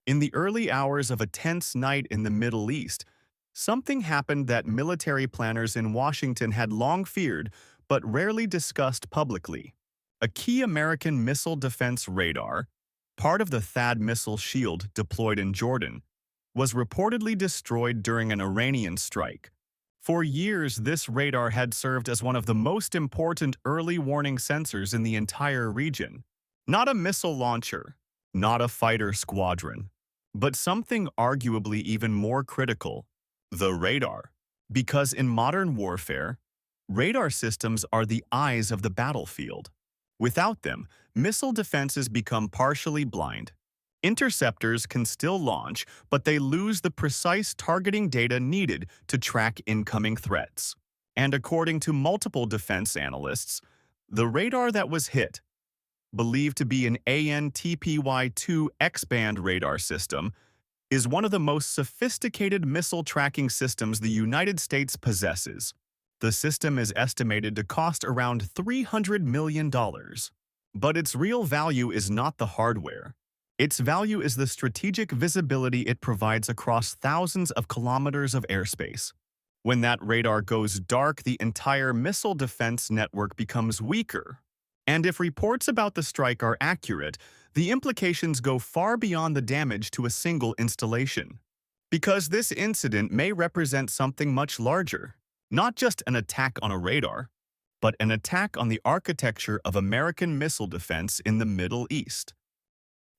In the early hours of a tense night in the Middle East, something happened that military planners in Washington had long feared but rarely discussed publicly. A key American missile defense radar, part of the THAAD missile shield deployed in Jordan, was reportedly destroyed during an Iranian strike. For years, this radar had served as one of the most important early warning sensors in the entire region. Not a missile launcher, not a fighter squadron, but something arguably even more critical: the radar. Because in modern warfare, radar systems are the eyes of the battlefield. Without them, missile defenses become partially blind. Interceptors can still launch, but they lose the precise targeting data needed to track incoming threats. And according to multiple defense analysts, the radar that was hit, believed to be an TPY-2 X-band radar system, is one of the most sophisticated missile tracking systems the United States possesses. The system is estimated to cost around $300 million. But its real value is not the hardware. Its value is the strategic visibility it provides across thousands of kilometers of airspace. When that radar goes dark, the entire missile defense network becomes weaker. And if reports about the strike are accurate, the implications go far beyond the damage to a single installation. Because this incident may represent something much larger, not just an attack on a radar, but an attack on the architecture of American missile defense in the Middle East.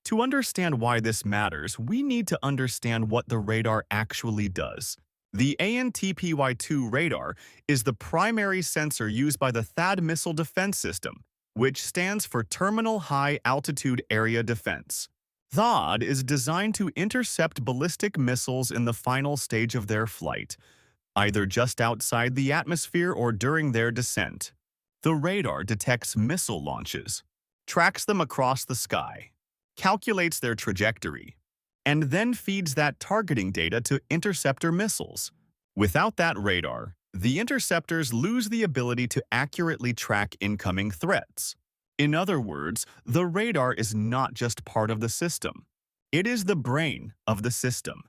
To understand why this matters, we need to understand what the radar actually does. The ANTPY-2 radar is the primary sensor used by the THAAD missile defense system, which stands for Terminal High Altitude Area Defense. THAAD is designed to intercept ballistic missiles in the final stage of their flight, either just outside the atmosphere or during their descent. The radar detects missile launches, tracks them across the sky, calculates their trajectory, and then feeds that targeting data to interceptor missiles. Without that radar, the interceptors lose the ability to accurately track incoming threats. In other words, the radar is not just part of the system. It is the brain of the system.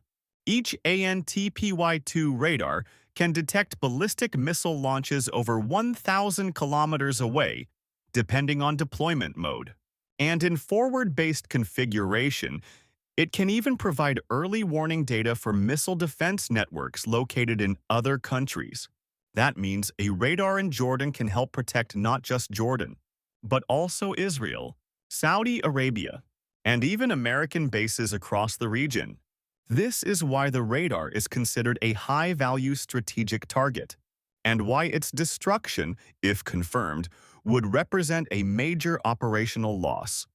Each ANTPY-2 radar can detect ballistic missile launches over 1,000 kilometers away, depending on deployment mode. And in forward-based configuration, it can even provide early warning data for missile defense networks located in other countries. That means a radar in Jordan can help protect not just Jordan, but also Israel, Saudi Arabia, and even American bases across the region. This is why the radar is considered a high-value strategic target, and why its destruction, if confirmed, would represent a major operational loss.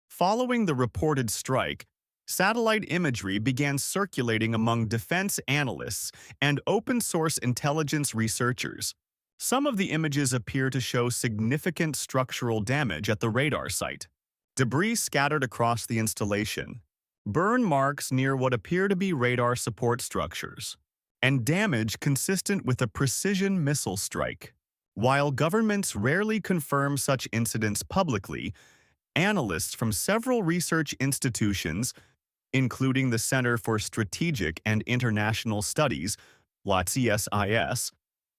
Following the reported strike, satellite imagery began circulating among defense analysts and open-source intelligence researchers. Some of the images appear to show significant structural damage at the radar site. Debris scattered across the installation, burn marks near what appear to be radar support structures, and damage consistent with a precision missile strike. While governments rarely confirm such incidents publicly, analysts from several research institutions, including the Center for Strategic and International Studies, CSIS,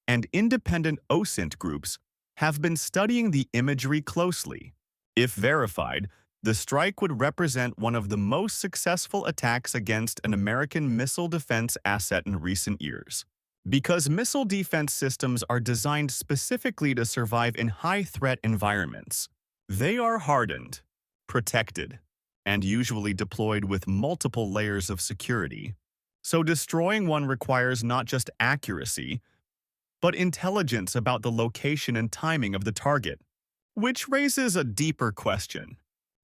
and independent OSINT groups, have been studying the imagery closely. If verified, the strike would represent one of the most successful attacks against an American missile defense asset in recent years. Because missile defense systems are designed specifically to survive in high-threat environments, they are hardened, protected, and usually deployed with multiple layers of security. So destroying one requires not just accuracy, but intelligence about the location and timing of the target. Which raises a deeper question.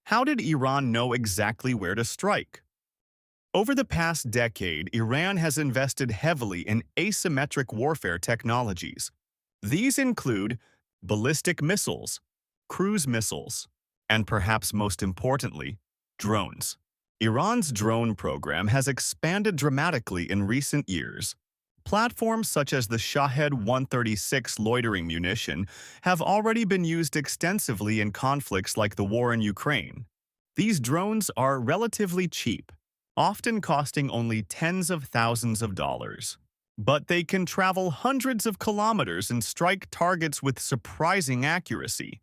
How did Iran know exactly where to strike? Over the past decade, Iran has invested heavily in asymmetric warfare technologies. These include ballistic missiles, cruise missiles, and perhaps most importantly, drones. Iran's drone program has expanded dramatically in recent years. Platforms such as the Shahed 136 loitering munition have already been used extensively in conflicts like the war in Ukraine. These drones are relatively cheap, often costing only tens of thousands of dollars. But they can travel hundreds of kilometers and strike targets with surprising accuracy.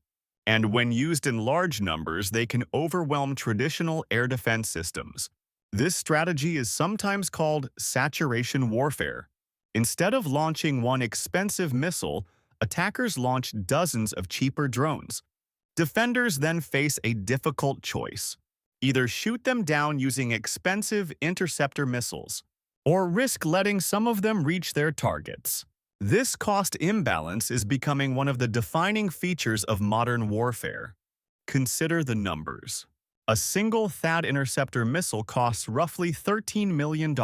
And when used in large numbers, they can overwhelm traditional air defense systems. This strategy is sometimes called saturation warfare. Instead of launching one expensive missile, attackers launch dozens of cheaper drones. Defenders then face a difficult choice. Either shoot them down using expensive interceptor missiles, or risk letting some of them reach their targets. This cost imbalance is becoming one of the defining features of modern warfare. Consider the numbers. A single THAAD interceptor missile costs roughly $13 million.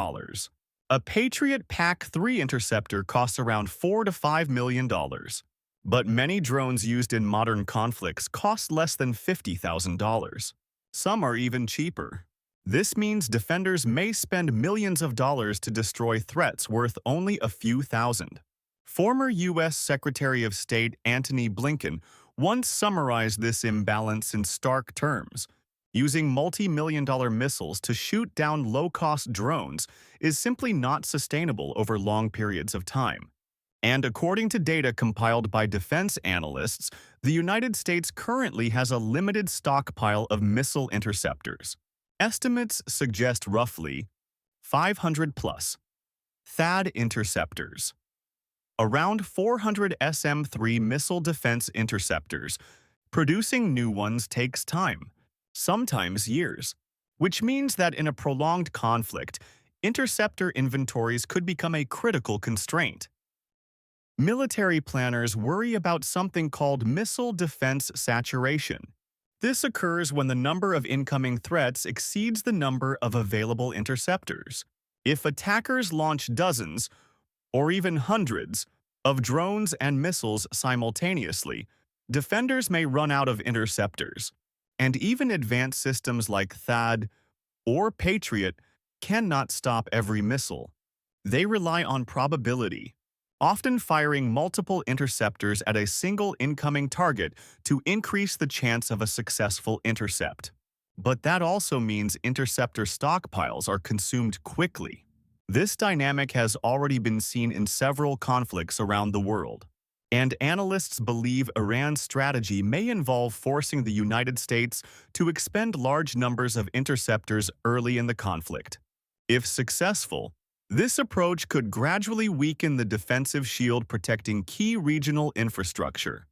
A Patriot PAC-3 interceptor costs around $4 to $5 million. But many drones used in modern conflicts cost less than $50,000. Some are even cheaper. This means defenders may spend millions of dollars to destroy threats worth only a few thousand. Former U.S. Secretary of State Antony Blinken once summarized this imbalance in stark terms. Using multi-million-dollar missiles to shoot down low-cost drones is simply not sustainable over long periods of time. And according to data compiled by defense analysts, the United States currently has a limited stockpile of missile interceptors. Estimates suggest roughly 500 plus THAAD interceptors, around 400 SM-3 missile defense interceptors. Producing new ones takes time, sometimes years, which means that in a prolonged conflict, interceptor inventories could become a critical constraint. Military planners worry about something called missile defense saturation. This occurs when the number of incoming threats exceeds the number of available interceptors. If attackers launch dozens, or even hundreds, of drones and missiles simultaneously, defenders may run out of interceptors. And even advanced systems like THAAD or Patriot cannot stop every missile. They rely on probability, often firing multiple interceptors at a single incoming target to increase the chance of a successful intercept. But that also means interceptor stockpiles are consumed quickly. This dynamic has already been seen in several conflicts around the world, and analysts believe Iran's strategy may involve forcing the United States to expend large numbers of interceptors early in the conflict. If successful, this approach could gradually weaken the defensive shield protecting key regional infrastructure.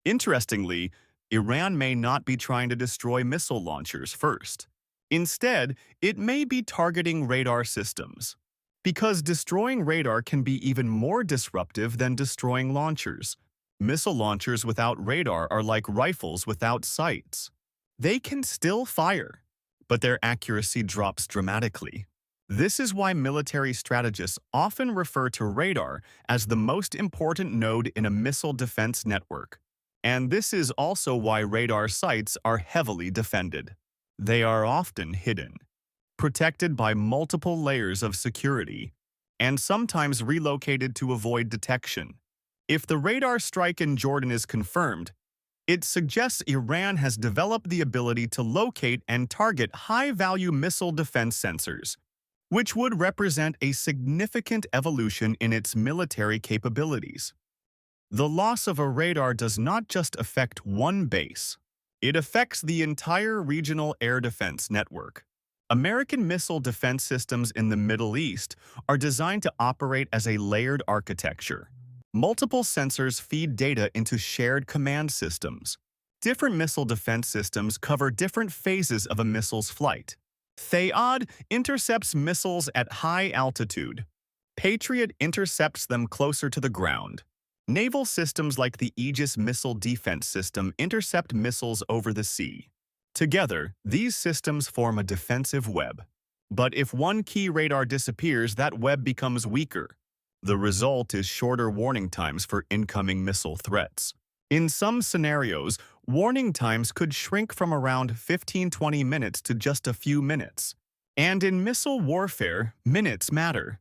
Interestingly, Iran may not be trying to destroy missile launchers first. Instead, it may be targeting radar systems, because destroying radar can be even more disruptive than destroying launchers. Missile launchers without radar are like rifles without sights. They can still fire, but their accuracy drops dramatically. This is why military strategists often refer to radar as the most important node in a missile defense network. And this is also why radar sites are heavily defended. They are often hidden, protected by multiple layers of security, and sometimes relocated to avoid detection. If the radar strike in Jordan is confirmed, it suggests Iran has developed the ability to locate and target high-value missile defense sensors, which would represent a significant evolution in its military capabilities. The loss of a radar does not just affect one base. It affects the entire regional air defense network. American missile defense systems in the Middle East are designed to operate as a layered architecture. Multiple sensors feed data into shared command systems. Different missile defense systems cover different phases of a missile's flight. THAAD intercepts missiles at high altitude. Patriot intercepts them closer to the ground. Naval systems like the Aegis Missile Defense System intercept missiles over the sea. Together, these systems form a defensive web. But if one key radar disappears, that web becomes weaker. The result is shorter warning times for incoming missile threats. In some scenarios, warning times could shrink from around 15-20 minutes to just a few minutes. And in missile warfare, minutes matter.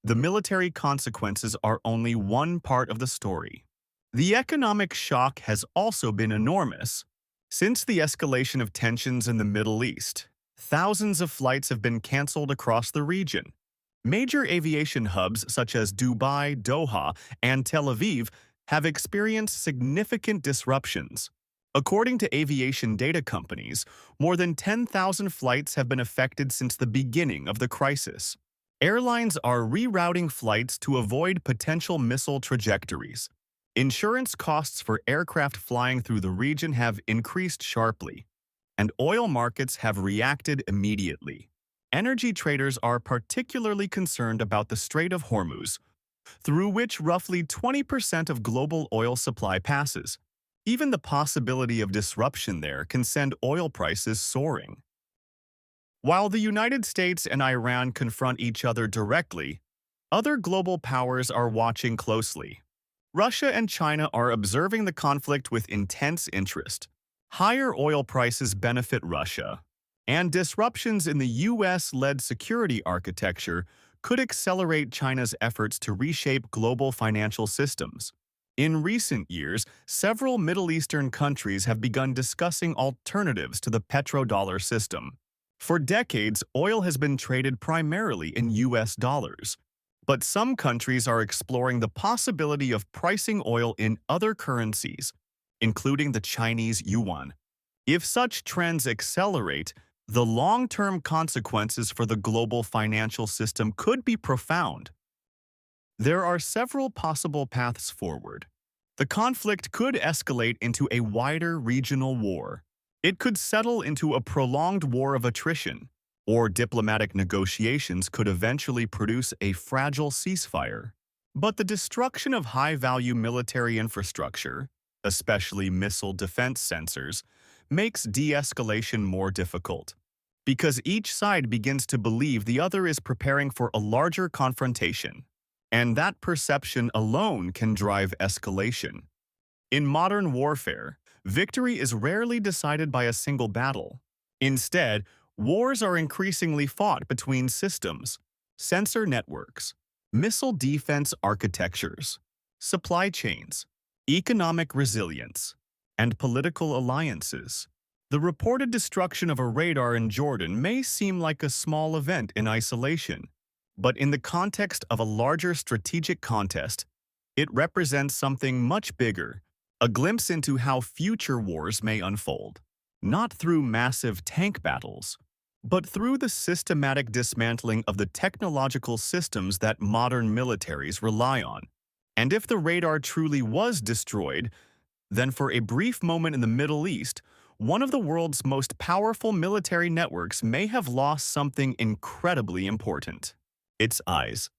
The military consequences are only one part of the story. The economic shock has also been enormous. Since the escalation of tensions in the Middle East, Thousands of flights have been canceled across the region. Major aviation hubs such as Dubai, Doha, and Tel Aviv have experienced significant disruptions. According to aviation data companies, more than 10,000 flights have been affected since the beginning of the crisis. Airlines are rerouting flights to avoid potential missile trajectories. Insurance costs for aircraft flying through the region have increased sharply, and oil markets have reacted immediately. Energy traders are particularly concerned about the Strait of Hormuz, through which roughly 20% of global oil supply passes. Even the possibility of disruption there can send oil prices soaring. While the United States and Iran confront each other directly, other global powers are watching closely. Russia and China are observing the conflict with intense interest. Higher oil prices benefit Russia, and disruptions in the U.S.-led security architecture could accelerate China's efforts to reshape global financial systems. In recent years, several Middle Eastern countries have begun discussing alternatives to the petrodollar system. For decades, oil has been traded primarily in U.S. dollars. But some countries are exploring the possibility of pricing oil in other currencies, including the Chinese yuan. If such trends accelerate, the long-term consequences for the global financial system could be profound. There are several possible paths forward. The conflict could escalate into a wider regional war. It could settle into a prolonged war of attrition, or diplomatic negotiations could eventually produce a fragile ceasefire. But the destruction of high-value military infrastructure, especially missile defense sensors, makes de-escalation more difficult, because each side begins to believe the other is preparing for a larger confrontation. And that perception alone can drive escalation. In modern warfare, victory is rarely decided by a single battle. Instead, wars are increasingly fought between systems, sensor networks, missile defense architectures, supply chains, economic resilience, and political alliances. The reported destruction of a radar in Jordan may seem like a small event in isolation, but in the context of a larger strategic contest, it represents something much bigger, a glimpse into how future wars may unfold, not through massive tank battles, but through the systematic dismantling of the technological systems that modern militaries rely on. And if the radar truly was destroyed, then for a brief moment in the Middle East, one of the world's most powerful military networks may have lost something incredibly important: its eyes.